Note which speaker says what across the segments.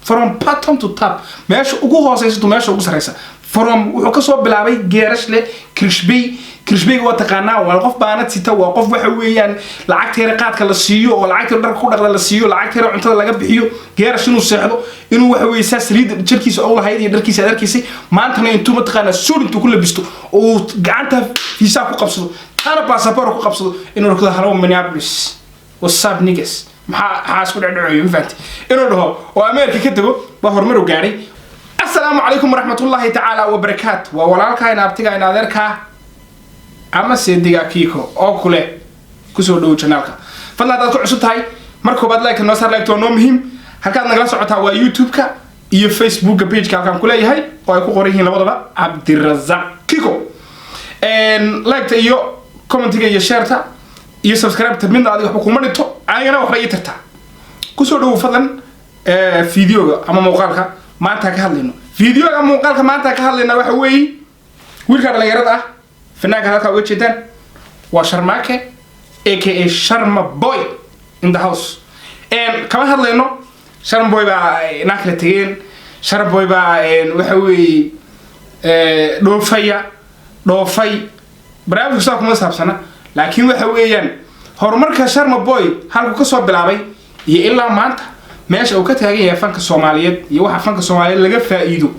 Speaker 1: from bottom to top meesha ugu hooseysa to meesha ugu sareysa from wuxuu ka soo bilaabay geerashle kirshbey waa taqaanaa waa qof baanad sita waa qof waxa weeyaan lacagteera qaadka la siiyo oo lacagteera dharka ku dhaqda la siiyo lacagteera cuntada laga bixiyo geerash inuu seexdo inuu waxa weeysaa saliid jirkiisa oo lahayd iyo dharkiisa darkiisa maantana intuu ma taqaanaa suulintu ku labisto oo gacanta fiisa ku qabsado ana passport ku qabsado inuu rukada haro Minneapolis what's up niggas maxaa isku dhacdhacayo ma fahanti inuu dhaho oo Ameerika ka tago ba horumar u gaaray السلام عليكم ورحمة الله تعالى وبركاته وولالكا إن أبتغى إن أذركا أما سيديغا كيكو أو كله كسو دو channelka فضلا دادكو عصوت هاي مركو بعد لايك النصر لايك تو مهم هالكاد نغلا سعوتها وا يوتيوبكا iyo Facebook page ka kan kuleeyahay oo ay ku qoran yihiin labadaba Cabdirazaaq Kiko like ta iyo commentiga iyo share ta iyo subscribe ta mid adiga wax ku manito ayana wax ay tartaa kusoo dhaw fadlan videoga ama muuqaalka maanta ka hadlayno videoga muuqaalka maanta ka hadlayna waxa weey wiilka dhalinyarada ah fanaanka halka uga jeedaan waa Sharmaake aka Sharma Boy in the house kama hadlayno Sharma Boy ba nakla tageen Sharma Boy ba waxa weey dhoofay barnaamijku saa kuma saabsana laakiin waxa weeyaan horumarka Sharma Boy halku ka soo bilaabay iyo ilaa maanta meesha uu ka taagan yahay fanka Soomaaliyeed iyo waxa fanka Soomaaliyeed laga faa'iido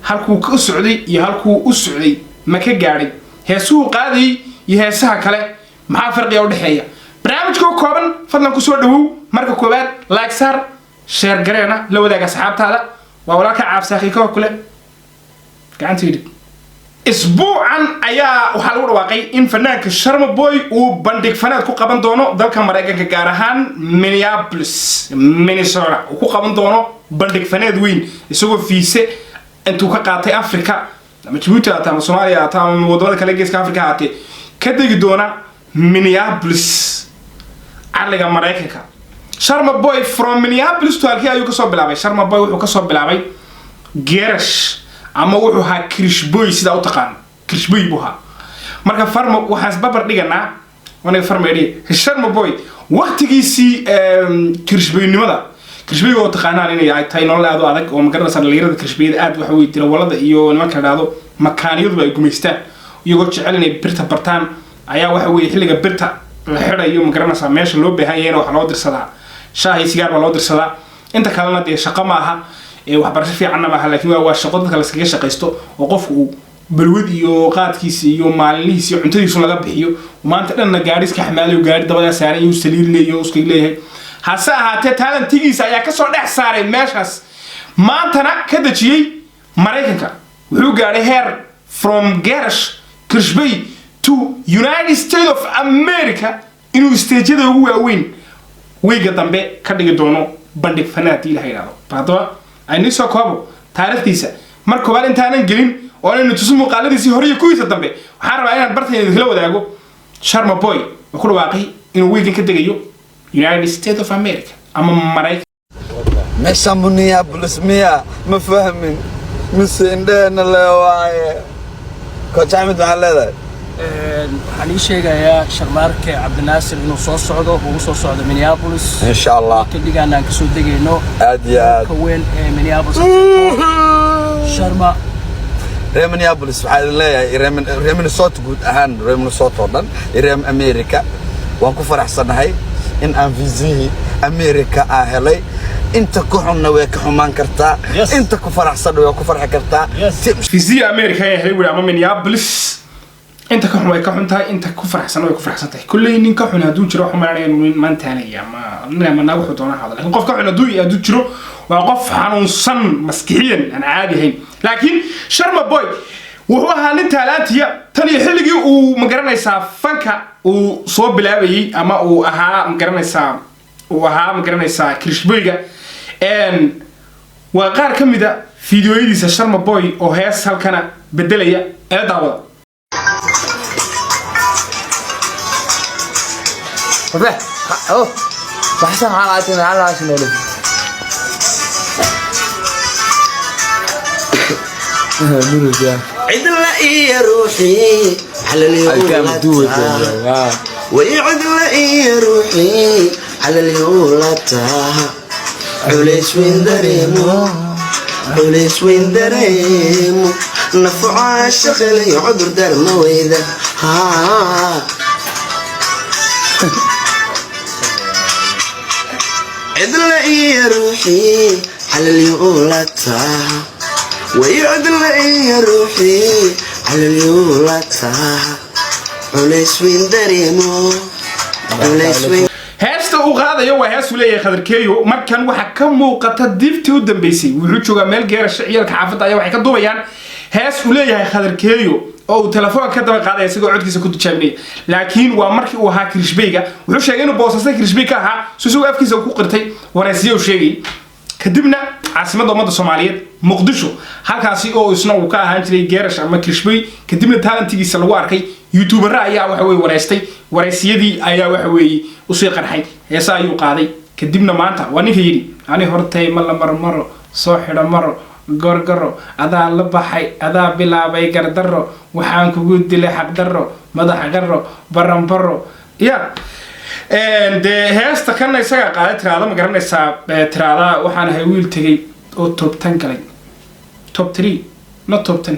Speaker 1: halku ka socday iyo halku u socday ma ka gaaray heesuu qaaday iyo heesaha kale maxaa farqiga u dhaxeeya barnaamijku kooban fadlan ku soo dhawow marka koobaad like sar share gareena la wadaaga asxaabtaada waa walaalka caabsaaqi ka kale gacantiid isbuucan ayaa waxa lagu dhawaaqay in fanaanka Sharma Boy uu bandhig fanaad ku qaban doono dalka Mareykanka gaar ahaan Minneapolis Minnesota uu ku qaban doono bandhig fanaad weyn isagoo fiise intuu ka qaatay Afrika ama Djibouti ama Soomaaliya ama wadamada kale geeska Afrika aatay ka degi doona Minneapolis ariga Mareykanka Sharma Boy from Minneapolis to halkii ayuu ka soo bilaabay Sharma Boy wuxuu ka soo bilaabay geerash ama wuxuu ha Kirshboy sida u taqaan Kirshboy buha marka farmo waxaas babar dhiganaa wana farmeedii Sharma Boy waqtigiisii Kirshboynimada Kirshboy oo taqaanaan inay ay tahay nolol aad u adag oo magaranaysa dhalinyarada Kirshboyda aad waxa weey walada iyo nimanka dhaado makaaniyadu ay gumeystaan iyagoo jecel inay birta bartaan ayaa waxa weey xilliga birta la xirayo magaranaysa meesha loo baahan yahay wax loo dirsadaa shaahi sigaar loo dirsadaa inta kalena de shaqo ma aha waxbarasho fiican ma aha laakiin waa shaqo dadka la iskaga shaqeysto oo qofku uu balwad iyo qaadkiisa iyo maalinlihiisa iyo cuntadiisa laga bixiyo maanta dhanna gaari iska xamaalayo gaari dabada saaran iyo saliid leeyo iska leeyahay hase ahaatee talentigiisa ayaa ka soo dhex saaray meeshaas maantana ka dajiyay Mareykanka wuxuu gaaray heer from Gerash Kirshboy to United States of America inuu stage-yada ugu waaweyn weeyga dambe ka dhigi doono bandhig fanaad ilaahay baadwa ayni soo koobo taariikhdiisa markuu bal intaanan gelin oo inuu tuso muuqaaladiisii hore iyo kuwiisa dambe waxaan rabaa inaan bartayda kala wadaago Sharma Boy oo ku dhawaaqay inuu weeygan ka degayo United States of America ama Mareykanka
Speaker 2: meesha Minneapolis miya ma fahmin mise indhana leeyahay ko jaamid waxa leedahay
Speaker 3: waxaan ii sheegayaa Sharmaarke Cabdinaasir inuu soo socdo ugu soo socdo Minneapolis
Speaker 2: insha Allah
Speaker 3: kadigaan aan ka soo degayno
Speaker 2: aad iyo aad
Speaker 3: ka weyn ee Minneapolis Sharma
Speaker 2: Minneapolis waxa leeyahay Minnesota guud ahaan Minnesota oo dhan America waan ku faraxsanahay in aan viisihi America helay inta ku xunna way ka xumaan kartaa inta ku faraxsan way ku farxi kartaa
Speaker 1: viisihi America helay ama Minneapolis انت كحن way ka xuntahay inta ku faraxsan way ku faraxsantay kullee nin ka xun haduu jiro xumaanayeen maantaanaya ma naag wuxuu doonaa hada laakiin qof ka xun haduu jiro waa qof xanuunsan maskixiyan aan caadi ahayn laakiin Sharma Boy wuxuu ahaa nin talentiya tan iyo xilligii uu magaranaysaa fanka uu soo bilaabayay ama uu ahaa magaranaysaa Kirshboyga waa qaar kamida fiidiyoyadiisa Sharma Boy oo hees halkana bedelaya ee daawada
Speaker 4: وبه أوه بحسن حالاتنا على عشان ولد
Speaker 5: عيد الله يا روحي على اليوم ويعد الله يا روحي على اليوم culays weyn dareemo nafcaa shaqalay cudur darma weyda عدل يا روحي على اليولتا ويعدل يا روحي على اليولتا علاش وين دريمو علاش وين
Speaker 1: heesta uu qaadayo waa hees uu leeyahay khadarkeeyo markan waxa ka muuqata difti u dambeysay wuxuu joogaa meel geerasha ciyalka xaafadda ayaa waxay ka duubayaan hees uu leeyahay khadarkeeyo oo uu telefoon ka daba qaadaya isagoo codkiisa ku tijaabinaya laakiin waa markii uu ahaa kirishbeyga wuxuu sheegay inuu boosasay kirishbeyga ahaa soo afkiisa ku qirtay waraysiyo uu sheegay kadibna caasimadda ummadda Soomaaliyeed Muqdisho halkaasi oo isna uu ka ahaan jiray geerash ama kirishbey kadibna talantigiisa lagu arkay youtuber ayaa waxa way wareystay waraysiyadii ayaa waxa way u soo qarxay heesa ayuu qaaday kadibna maanta waa ninka yiri ani hortay ma la marmaro soo xidha maro gorgoro adaa la baxay adaa bilaabay gardaro waxaan kugu dilay xaq daro madax qarro baranbaro ya de heesta kana isaga qaaday tirada ma garanaysaa tirada waxaan ahay wiil tagay oo top 10 galay top 3 not top 10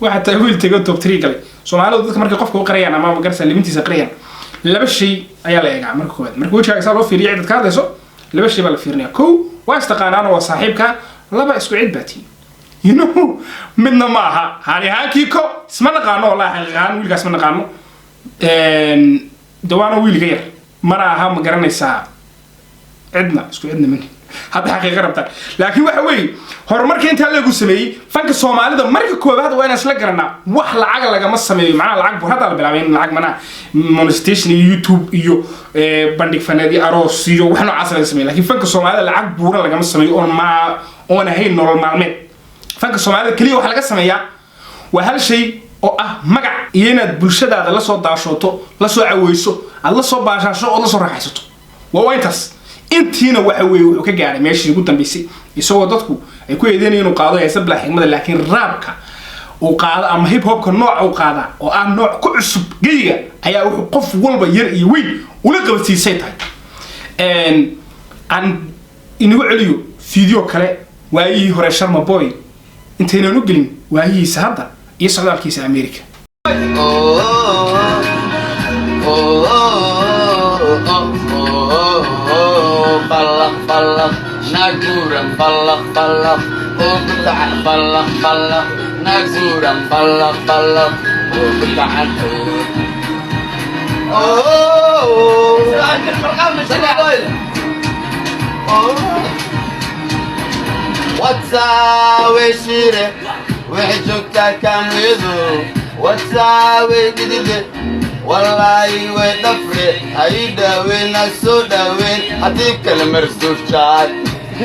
Speaker 1: waxa taa wiil tagay top 3 galay Soomaalidu dadka markay qofka u qariyaan ama ma garsan limintiisa qariyaan laba shay ayaa la eegaa marka koowaad marka wajigaaga saa loo fiiriyo cid ka hadlayso laba shay baa la fiirinayaa kow waa istaqaanaan oo saaxiibka laba isku cid baati you know midna ma aha hani hankiko isma naqaano wallahi xaqiiqan wiilkaas ma naqaano dawaana wiilga yar mana aha ma garanaysaa cidna isku cidna min hadda xaqiiqo rabtaan laakiin waxa weey horumarka inta lagu sameeyay fanka Soomaalida marka koobaad waa in isla garanaa wax lacag laga ma sameeyo macna lacag buu hadda la bilaabay in lacag mana monetization YouTube iyo bandhig faneedi aroos iyo wax noocaas laga sameeyo laakiin fanka Soomaalida lacag buura laga ma sameeyo oo ahayn nolol maalmeed fanka Soomaalida kaliya wax laga sameeyaa waa hal shay oo ah magac iyo inaad bulshadaada la soo daashooto la soo caweyso aad la soo baashasho oo la soo raaxaysato waa intaas intiina waxa weey wuxuu ka gaaray meeshii ugu dambeysay isagoo dadku ay ku yeedeenayeen inuu qaado heesa bla xigmada laakiin raabka uu qaado ama hip hopka nooc uu qaada oo aan nooc ku cusub geeyiga ayaa wuxuu qof walba yar iyo weyn ula qabsiisay tahay aan inagu celiyo video kale waayii hore Sharma Boy intayna u gelin waayiisa hadda iyo socdaalkiisa America
Speaker 6: balak naguran balak ubtaan balak naguran balak ubtaan laakin marqam sagal watsawe shire wajukta kamidu watsawe gidide wallahi way dafre ayda wena soo dhaweyn hadii kala marsuuf jaad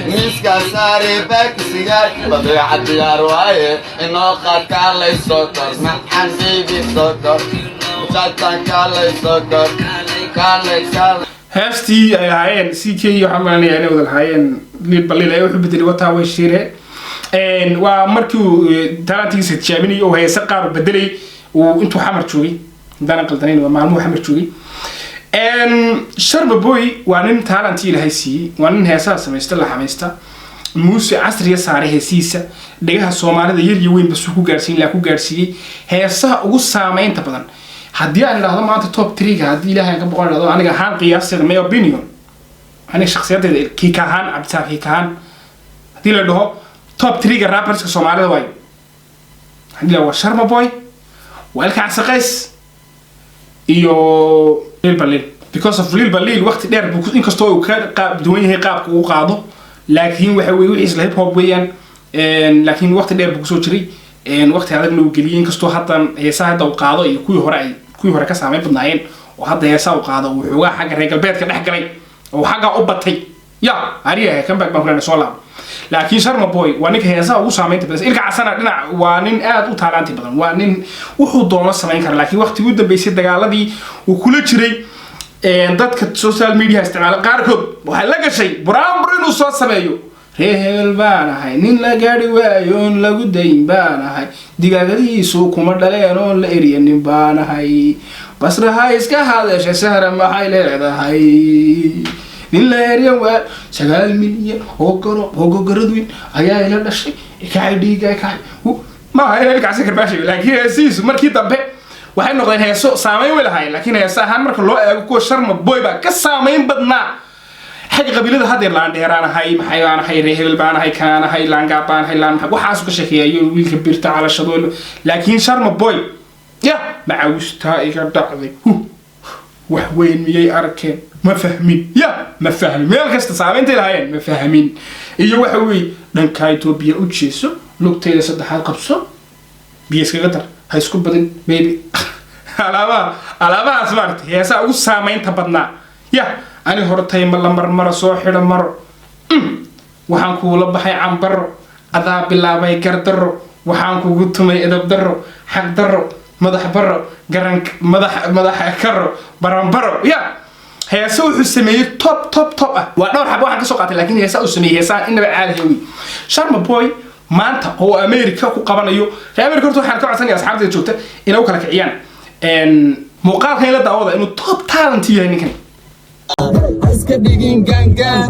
Speaker 6: miska saare baksigaar badeecad diyaar waaye inoo qaadka lay soo kor maxan baby soo kor jaadka lay soo kor kale
Speaker 1: heestii ay ahaayeen CK iyo xamaanay ay wada lahaayeen lid balil ay wuxuu bedelay wataa way shire waa markii talantiisa tijaabinay oo heesa qaar bedelay oo intuu xamar joogay dana qaldaneen waa maalmo xamar joogay Sharma Boy waa nin talanti ilahay siiyay waa nin heesaha sameeysta la xameeysta muuse casriya saare heesiisa dhigaha Soomaalida yar iyo weyn bas ku gaarsiin la ku gaarsiiyay heesaha ugu saameynta badan haddii aan ilaahdo maanta top 3 ga haddii ilaahay ka boqon lahayd aniga ahaan qiyaasada my opinion aniga shakhsiyadeeda kiika ahaan abtaar kiika ahaan haddii la dhaho top 3 ga rapperska Soomaalida way haddii waa Sharma Boy walka Asaqays iyo Lil Balil because of Lil Balil waqti dheer buu inkastoo uu ka qaab duwan yahay qaabka uu qaado laakiin waxa weey wixii hip hop weeyaan laakiin waqti dheer buu soo jiray waqti adag loo geliyay inkastoo hadda heesaha hadda uu qaado iyo kuwii hore ka saameyn badnaayeen oo hadda heesaha uu qaado wuxuu uga xagga reer galbeedka dhex galay oo xagga u batay ya ariya kan back baan soo laab laakiin Sharma Boy waa ninka heesaha ugu saameynta badan ilka casana dhinac waa nin aad u talanti badan waa nin wuxuu doono sameyn kara laakiin waqti ugu dambeysay dagaaladii uu kula jiray dadka social media isticmaala qaarkood waxay la gashay buraanbur inuu soo sameeyo reehel baan ahay nin la gaari waayo on lagu dayn baan ahay digaagadiisu kuma dhaleen oo la eriyanin baan ahay basraha iska hadashay sahra maxay leedahay بالله وسجال مليون وقردوين أيا إلى الشيء كاي ديجا كاي ما هي لك عسكر باشا لكن هي سيس مركي طبع waxay noqdeen heeso saameyn way lahayn laakiin heesahan marka loo eego kuwa Sharma Boy ba ka saameyn badnaa xaq qabiilada hadeer laan dheeraanahay maxay aan hay reehel baan hay kaana hay laanga baan hay laan waxaas ka shaqeeyo wiilka birta ala shadool laakiin Sharma Boy ya maawista iga dhacday wax weyn miyay arkeen ma fahmin ya ma fahmin meel kasta saameynta lahayn ma fahmin iyo waxa weey dhanka Itoobiya u jeeso lugteeda saddexaad qabso biiskaga dar ha isku badan maybe alaaba asmaarta heesa ugu saameynta badnaa ya ani hortay ma la marmar soo xidho maro waxaan ku la baxay canbaro adaa bilaabay gardaro waxaan kugu tumay edab daro xaq daro madax baro garan madax karo baranbaro ya heesa wuxuu sameeyay top ah waa dhowr xabo waxaan ka soo qaatay laakiin heesa uu sameeyay heesa inaba caadi Sharma Boy maanta oo America ku qabanayo America horta waxaan ka codsanayaa asxaabta joogta inay u kala kiciyaan muuqaalkan la daawada inuu top talent yahay ninkan
Speaker 7: iska dhigin gangan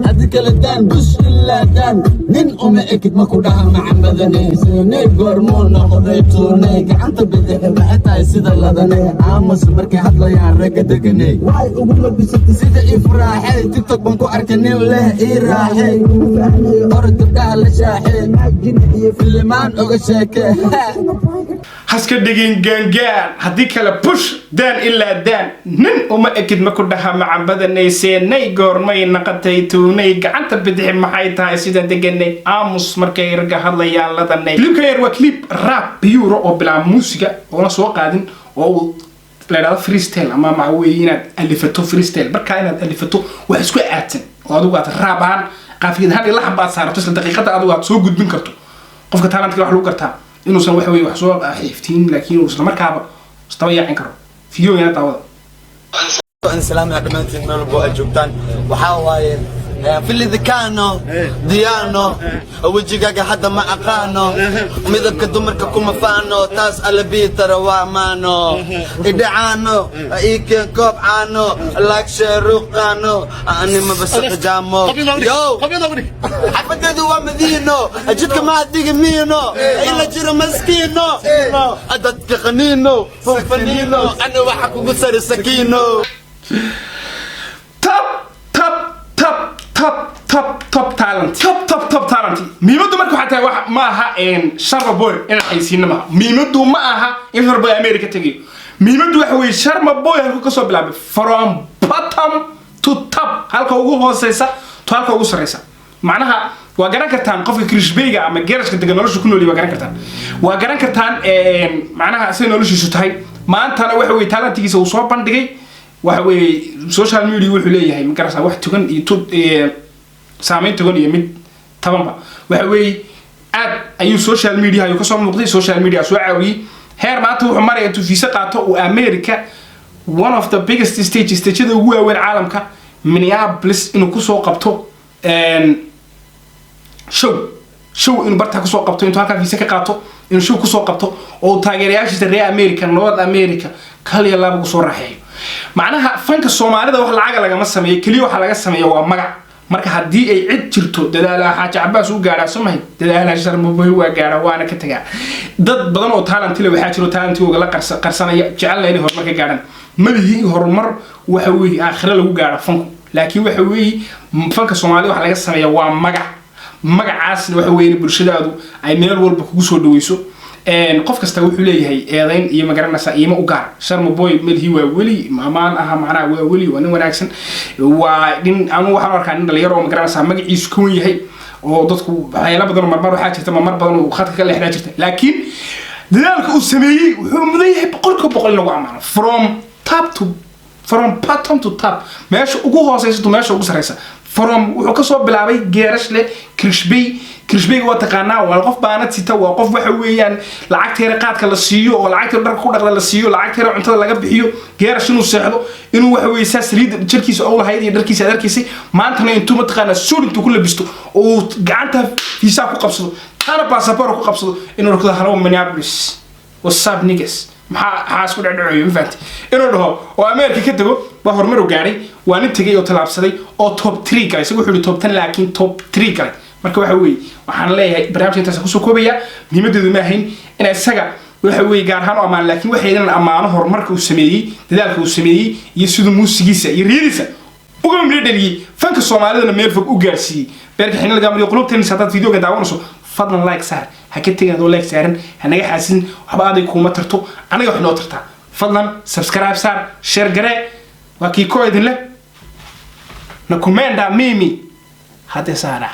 Speaker 7: hadda kala daan bush illa daan nin uma ekid ma ku dhaha macamadane seenay goormoo noqday tuunay gacanta bidix waxay tahay sida ladane aamus markay hadlayaan ragga deganay way ugu labisatay sida ifraaxay tiktok ban ku arkay nin leh ii raaxay orod gabdhaha la shaaxay iyo filmaan oga sheekay
Speaker 1: haska dhigin gangan haddii kala push daan illa daan nin uma ekid ma ku dhaha macamadane seenay goormay naqatay tuunay gacanta bidix maxay tahay sida deganay aamus markay ragga hadlayaan ladanay clipka yar waa clip rap pure oo bilaa muusiga oo la soo qaadin oo la yiraahdo freestyle ama ma weeyinaad alifato freestyle marka inaad alifato wax isku aadsan oo adigu aad rap aan qaafiyad hal la xabaad saarto isla daqiiqada adigu aad soo gudbin karto qofka talentka wax lagu gartaa inuu san wax weey wax soo xiftiin laakiin uu isla markaaba istaba yaacin karo video yana daawada
Speaker 2: السلام عليكم ورحمة الله وبركاته وحاواي في اللي ذكانو ديانو وجيجا حدا ما أقانو مذبك دمرك كوما فانو تاس على بيتر وامانو إدعانو إيكي كوب عانو لاك شروقانو أني ما بسق جامو يو حفظ دوا مدينو أجدك ما أديك مينو إلا جرى مسكينو أدتك خنينو فنينو أنا وحكو قصر السكينو
Speaker 1: top talent miimadu markuu xataa wax ma aha Sharma Boy in xaysiina ma miimadu ma aha in Sharma Boy America tagay miimadu waxa weey Sharma Boy halku ka soo bilaabay from bottom to top halka ugu hooseysa to halka ugu sareysa macnaha waa garan kartaan qofka Krishbeyga ama geerashka degan nolosha ku nool waa garan kartaan waa garan kartaan macnaha say noloshiisu tahay maantana waxa weey talentigiisa uu soo bandhigay waxa weey social media wuxuu leeyahay ma garasa wax tugan iyo saameyn tugan iyo mid tabanba waxa weey aad ayuu social media ayuu ka soo muuqday social media soo caawiyay heer maanta wuxuu maray intuu fiisa qaato oo America one of the biggest stages ugu weyn caalamka Minneapolis inuu ku soo qabto show inuu barta ku soo qabto intuu halka fiisa ka qaato inuu show ku soo qabto oo taageerayaashiisa reer America North America kaliya laba ku soo raaxay macnaha fanka Soomaalida wax lacag laga ma sameeyo kaliya waxa laga sameeyo waa magac marka hadii ay cid jirto dadaalaha Xaaji Cabbaas uu gaaraa Soomaali dadaalaha Sharma Boy waa gaaraa waana ka tagaa dad badan oo talent leh waxa jiro talentigooda la qarsanaya jecel inay horumar ka gaaraan malihi horumar waxa weey aakhira lagu gaaro fanku laakiin waxa weey fanka Soomaalida wax laga sameeyo waa magacaas waxa weey bulshadaadu ay meel walba kugu soo dhaweyso qof kasta wuxuu leeyahay eedayn iyo magaranaysa iima u gaar Sharma Boy melhi waa wali maamaan aha macna waa wali waa nin wanaagsan waa din anu waxaan arkaa in dhalinyaro oo magaranaysa magaciisu ka yahay oo dadku waxyaalo badan marmar waxa jirta mar badan oo khadka ka leexda jirta laakiin dadaalka uu sameeyay wuxuu mudayahay boqol lagu amaano from bottom to top meesha ugu hooseysa to meesha ugu sareysa from wuxuu ka soo bilaabay geerashle Krishbey waa taqaanaa waa qof baanad sita waa qof waxa weeyaan lacagteera qaadka la siiyo oo lacagteera dharka ku dhaqda la siiyo lacagteera cuntada laga bixiyo geerash inuu seexdo inuu waxa weeysaa saliid jirkiisa oo lahayd iyo dharkiisa adarkiisa maantana intuu ma taqaanaa suulintu ku labisto oo gacanta fiisa ku qabsado kana passport ku qabsado inuu rukada haro Minneapolis what's up niggas maxaa isku dhacdhacayo ma fahanti inuu dhaho oo America ka tago waa horumar u gaaray waa nin tagay oo talaabsaday oo top 3 galay isagu wuxuu top 10 laakiin top 3 galay marka waxa weey waxaan leeyahay barnaamijka intaas ku soo koobaya muhiimadeedu ma ahayn in isaga waxa weey gaar ahaan amaan laakiin waxay idin amaano horumarka uu sameeyay dadaalka uu sameeyay iyo sidoo muusigiisa iyo riyadiisa uga midheliyay fanka Soomaalida meel fog u gaarsiiyay beerka xinil gaamriyo qulubteen saadaad videoga daawanayso fadlan like saar ha ka tagay oo like saaran hanaga xaasin waxba aday kuma tarto aniga wax noo tartaa fadlan subscribe saar share gare waa kii ko idin leh na komenda mimi hada saara